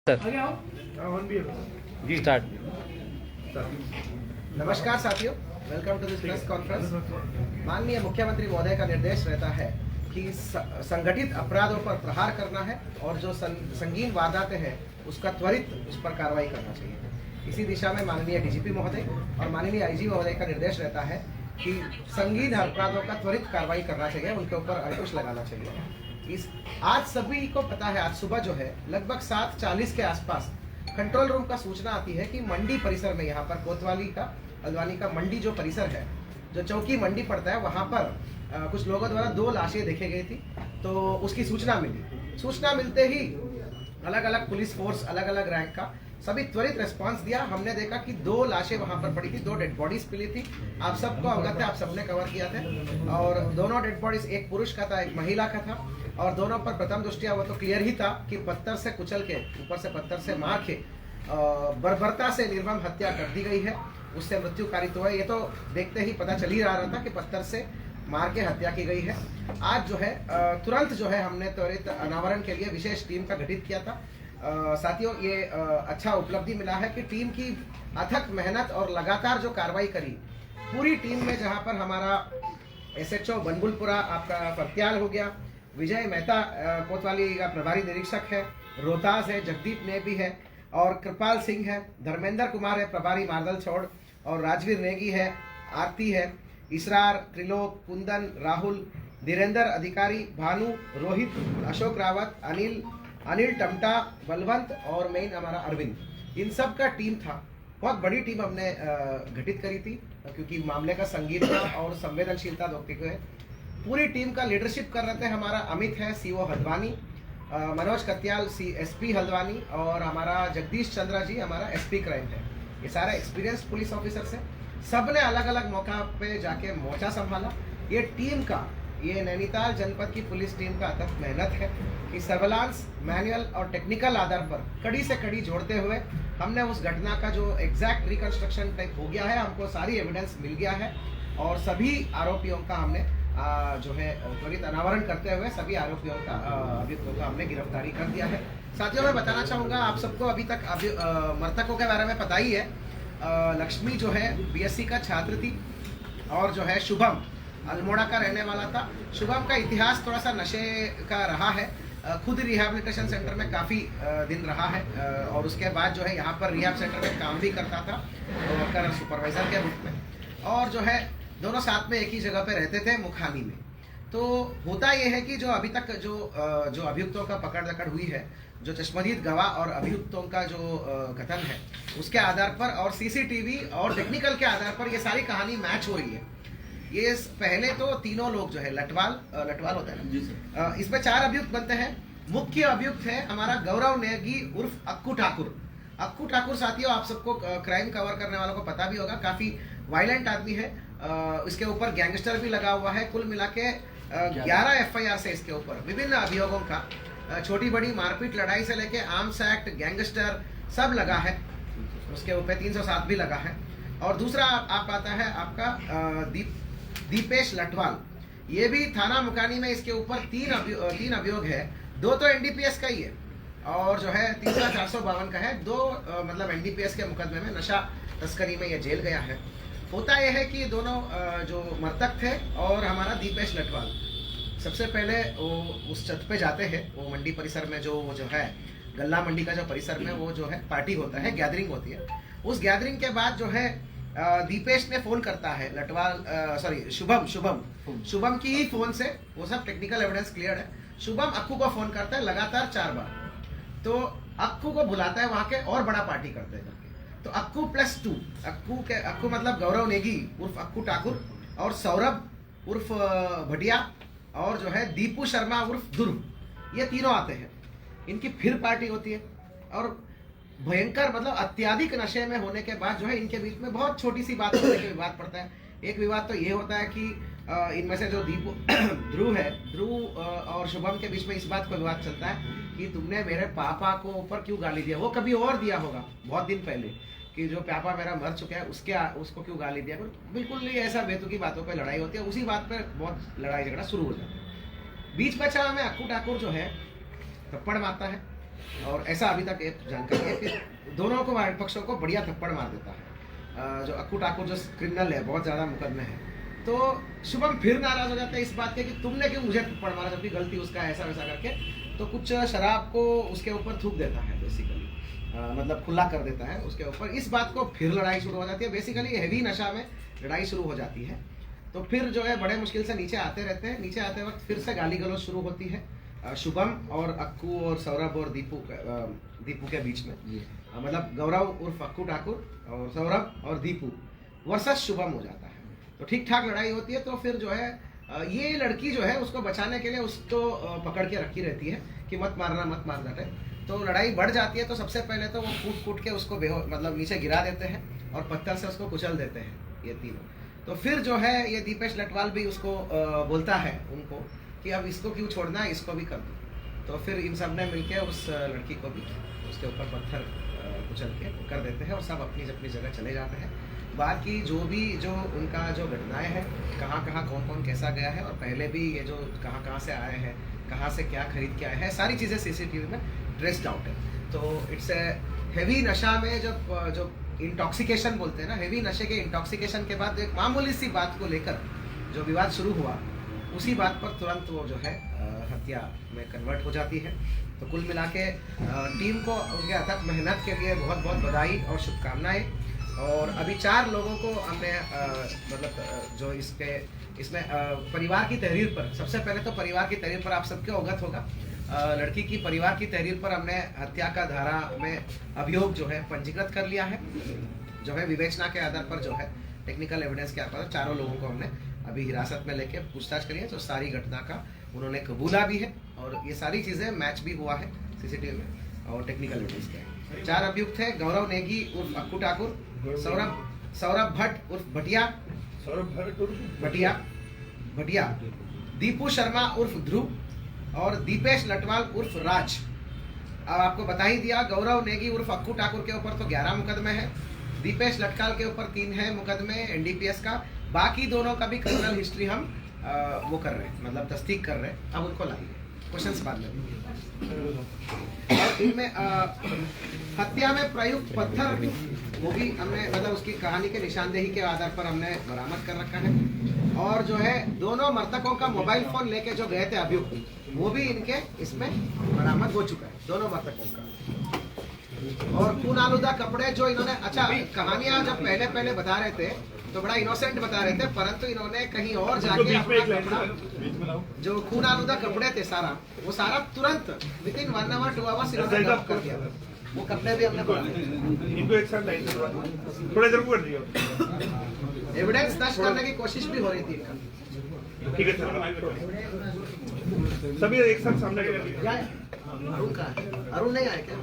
जी start. नमस्कार साथियों, welcome to this press conference. माननीय मुख्यमंत्री महोदय का निर्देश रहता है कि संगठित अपराधों पर प्रहार करना है और जो संगीन वारदातें हैं उसका त्वरित उस पर कार्रवाई करना चाहिए। इसी दिशा में माननीय डीजीपी महोदय और माननीय आईजी महोदय का निर्देश रहता है कि संगीन अपराधों का त्वरित कार्रवाई करना चाहिए, उनके ऊपर अंकुश लगाना चाहिए। आज सभी को पता है, आज सुबह जो है लगभग 7:40 के आसपास कंट्रोल रूम का सूचना आती है कि मंडी परिसर में, यहाँ पर कोतवाली का हल्द्वानी का मंडी जो परिसर है, जो चौकी मंडी पड़ता है, वहाँ पर कुछ लोगों द्वारा 2 लाशें देखी गई थी। तो उसकी सूचना मिली। सूचना मिलते ही अलग अलग पुलिस फोर्स, अलग अलग रैंक का सभी त्वरित रिस्पांस दिया। हमने देखा कि 2 लाशें वहाँ पर पड़ी थी, 2 डेड बॉडीज मिली थी। आप सबको अवगत है, आप सबने कवर किया था। और दोनों डेड बॉडीज, एक पुरुष का था, एक महिला का था, और दोनों पर प्रथम दृष्टिया वो तो क्लियर ही था कि पत्थर से कुचल के, ऊपर से पत्थर से मार के बर्बरता से निर्मम हत्या कर दी गई है। उससे मृत्यु कारित हुआ है। ये तो देखते ही पता चल ही रहा था कि पत्थर से मार के हत्या की गई है। आज जो है तुरंत जो है हमने त्वरित अनावरण के लिए विशेष टीम का गठित किया था। साथियों, ये अच्छा उपलब्धि मिला है कि टीम की अथक मेहनत और लगातार जो कार्रवाई करी पूरी टीम में, जहां पर हमारा एसएचओ बनबुलपुरा आपका फरत्याल हो गया, विजय मेहता कोतवाली का प्रभारी निरीक्षक है, रोहतास है, जगदीप ने भी है, और कृपाल सिंह है, धर्मेंद्र कुमार है प्रभारी मार्दल छोड़, और राजवीर नेगी है, आरती है, इसरार, त्रिलोक, कुंदन, राहुल, धीरेन्द्र अधिकारी, भानु, रोहित, अशोक रावत, अनिल टमटा, बलवंत और मेन हमारा अरविंद। इन सब का टीम था। बहुत बड़ी टीम हमने गठित करी थी क्योंकि मामले का संगीनता और संवेदनशीलता देखते हुए पूरी टीम का लीडरशिप कर रहे थे हमारा अमित है, सीओ हल्द्वानी, मनोज कत्याल एसपी हल्द्वानी, और हमारा जगदीश चंद्रा जी हमारा एसपी क्राइम है। ये सारा एक्सपीरियंस पुलिस ऑफिसर से सबने अलग अलग मौका पे जाके मोर्चा संभाला। ये टीम का, ये नैनीताल जनपद की पुलिस टीम का अथक मेहनत है कि सर्वेलांस, मैनुअल और टेक्निकल आधार पर कड़ी से कड़ी जोड़ते हुए हमने उस घटना का जो एग्जैक्ट रिकंस्ट्रक्शन टाइप हो गया है, हमको सारी एविडेंस मिल गया है, और सभी आरोपियों का हमने जो है त्वरित अनावरण करते हुए सभी आरोपियों का, अभियुक्तों का हमने गिरफ्तारी कर दिया है। साथियों, मैं बताना चाहूँगा आप सबको, अभी तक मृतकों के बारे में पता ही है। लक्ष्मी जो है बीएससी का छात्र थी, और जो है शुभम अल्मोड़ा का रहने वाला था। शुभम का इतिहास थोड़ा सा नशे का रहा है, खुद रिहैबिलिटेशन सेंटर में काफ़ी दिन रहा है, और उसके बाद जो है यहाँ पर रिहैब सेंटर में काम भी करता था वर्कर सुपरवाइजर के रूप में, और जो है दोनों साथ में एक ही जगह पे रहते थे, मुखानी में। तो होता यह है कि जो अभी तक जो अभियुक्तों का पकड़ दकड़ हुई है, जो चश्मदीद गवाह और अभियुक्तों का जो कथन है, उसके आधार पर और सीसीटीवी और टेक्निकल के आधार पर ये सारी कहानी मैच हो रही है। ये पहले तो तीनों लोग जो है लटवाल होता है जी सर, इसमें 4 अभियुक्त बनते हैं। मुख्य अभियुक्त है हमारा गौरव नेगी उर्फ अक्कू ठाकुर। अक्कू ठाकुर साथियों, आप सबको क्राइम कवर करने वालों को पता भी होगा, काफी वायलेंट आदमी है। इसके ऊपर गैंगस्टर भी लगा हुआ है। कुल मिला के 11 एफआईआर से इसके ऊपर विभिन्न अभियोगों का, छोटी बड़ी मारपीट, लड़ाई से लेके आर्म्स एक्ट, गैंगस्टर सब लगा है। उसके ऊपर 307 भी लगा है। और दूसरा आप आता है आपका दीपेश लटवाल। ये भी थाना मुकानी में इसके ऊपर 3 अभियोग है। 2 तो एनडीपीएस का ही है, और जो है तीसरा 452 का है। 2 मतलब एनडीपीएस के मुकदमे में नशा तस्करी में ये जेल गया है। होता यह है कि दोनों जो मृतक थे और हमारा दीपेश लटवाल, सबसे पहले वो उस छत पे जाते हैं, वो मंडी परिसर में जो है गल्ला मंडी का जो परिसर में वो जो है पार्टी होता है, गैदरिंग होती है। उस गैदरिंग के बाद जो है दीपेश ने फोन करता है शुभम की ही फोन से, वो सब टेक्निकल एविडेंस क्लियर है। शुभम अक्कू को फोन करता है लगातार 4 बार। तो अक्कू को बुलाता है वहां के और बड़ा पार्टी करते हैं। तो अक्कू +2, अक्कू मतलब गौरव नेगी उर्फ अक्कू ठाकुर, और सौरभ उर्फ भटिया, और जो है दीपू शर्मा उर्फ ध्रुव, ये तीनों आते हैं। इनकी फिर पार्टी होती है, और भयंकर मतलब अत्याधिक नशे में होने के बाद जो है इनके बीच में बहुत छोटी सी बात होने के विवाद पड़ता है। एक विवाद तो ये होता है कि इनमें से जो ध्रुव और शुभम के बीच में इस बात को विवाद चलता है कि तुमने मेरे पापा को ऊपर क्यों गाली दिया। वो कभी और दिया होगा बहुत दिन पहले कि जो पापा मेरा मर चुका है उसको क्यों गाली दिया। बिल्कुल नहीं, ऐसा बेतुकी बातों पर लड़ाई होती है। उसी बात पर बहुत लड़ाई झगड़ा शुरू हो जाता है। बीच बचा में अक्कू ठाकुर जो है थप्पड़ मारता है, और ऐसा अभी तक एक जानकारी है कि दोनों को पक्षों को बढ़िया थप्पड़ मार देता है। जो अक्कू ठाकुर जो क्रिमिनल है, बहुत ज़्यादा मुकदमे हैं, तो शुभम फिर नाराज हो जाते हैं इस बात के कि तुमने क्यों मुझे थप्पड़ मारा, जबकि गलती उसका ऐसा वैसा करके तो कुछ शराब को उसके ऊपर थूक देता है बेसिकली, मतलब खुला कर देता है उसके ऊपर। इस बात को फिर लड़ाई शुरू हो जाती है, बेसिकली हैवी नशा में लड़ाई शुरू हो जाती है। तो फिर जो है बड़े मुश्किल से नीचे आते रहते हैं, नीचे आते वक्त फिर से गाली गलौज शुरू होती है शुभम और अक्कू और सौरभ और दीपू के बीच में। मतलब गौरव उर्फ अक्कू ठाकुर और सौरभ और दीपू वर्सेस शुभम हो जाता है। तो ठीक ठाक लड़ाई होती है। तो फिर जो है ये लड़की जो है उसको बचाने के लिए उसको पकड़ के रखी रहती है कि मत मारना मत मार जाते। तो लड़ाई बढ़ जाती है। तो सबसे पहले तो वो कूट कूट के उसको मतलब नीचे गिरा देते हैं और पत्थर से उसको कुचल देते हैं ये तीनों। तो फिर जो है ये दीपेश लटवाल भी उसको बोलता है उनको कि अब इसको क्यों छोड़ना है, इसको भी कर दो। तो फिर इन सब ने मिलके उस लड़की को भी उसके ऊपर पत्थर कुचल के कर देते हैं और सब अपनी अपनी जगह चले जाते हैं। बाद की जो उनका जो घटनाएं हैं, कहाँ कहाँ कौन कौन कैसा गया है और पहले भी ये जो कहाँ कहाँ से आए हैं, कहाँ से क्या खरीद के आए हैं, सारी चीज़ें सीसीटीवी में ट्रेस्ड आउट है। तो इट्स ए हेवी नशा में जो इंटॉक्सिकेशन बोलते हैं ना, हेवी नशे के इंटॉक्सिकेशन के बाद एक मामूली सी बात को लेकर जो विवाद शुरू हुआ, उसी बात पर तुरंत वो जो है हत्या में कन्वर्ट हो जाती है। तो कुल मिला के टीम को उनके अथक मेहनत के लिए बहुत बहुत बधाई और शुभकामनाएं। और अभी 4 लोगों को हमने मतलब जो इसमें परिवार की तहरीर पर, सबसे पहले तो परिवार की तहरीर पर आप सबके अवगत होगा, लड़की की परिवार की तहरीर पर हमने हत्या का धारा में अभियोग जो है पंजीकृत कर लिया है। जो है विवेचना के आधार पर जो है टेक्निकल एविडेंस के आधार पर 4 लोगों को हमने अभी हिरासत में लेके पूछताछ करी है। तो सारी घटना का उन्होंने कबूला भी है और ये सारी चीज़ें मैच भी हुआ है सीसीटीवी में और टेक्निकल एविडेंस के। 4 अभियुक्त थे, गौरव नेगी उर्फ अक्कू ठाकुर, सौरभ भट्ट उर्फ भटिया, दीपू शर्मा उर्फ ध्रुव और दीपेश लटवाल उर्फ राज। अब आपको बता ही दिया, गौरव नेगी उर्फ अक्कू ठाकुर के ऊपर तो 11 मुकदमे हैं, दीपेश लटकाल के ऊपर 3 है मुकदमे एनडीपीएस का। बाकी दोनों का भी क्रिमिनल हिस्ट्री हम वो कर रहे हैं, मतलब तस्दीक कर रहे हैं। अब उनको लाइए, क्वेश्चंस बाद में। और इनमें हत्या में प्रयुक्त पत्थर वो भी हमने मतलब उसकी कहानी के निशानदेही के आधार पर हमने बरामद कर रखा है। और जो है दोनों मृतकों का मोबाइल फोन लेके जो गए थे अभियुक्त, वो भी इनके इसमें बरामद हो चुका है, दोनों मृतकों का। और खून आलूदा कपड़े जो इन्होंने, अच्छा कहानियां जब पहले बता रहे थे तो बड़ा इनोसेंट बता रहे थे, परंतु इन्होंने कहीं और जाके अपना जो खून आलूदा कपड़े थे वो सारा तुरंत विदिन 1 आवर 2 आवर्स इन्होंने ड्रॉप कर दिया। वो कपड़े भी हमने इनको एक साथ लाइन थोड़ा इधर को कर दिया, एविडेंस नष्ट करने की कोशिश भी हो रही थी इनका। ठीक है सभी एक साथ सामने अरुण का अरुण नहीं आया क्या?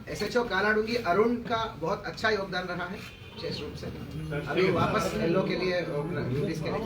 एसएचओ कालाडूंगी अरुण का बहुत अच्छा योगदान रहा है विशेष रूप से। अभी वापस एलओ के लिए ड्यूटीज के लिए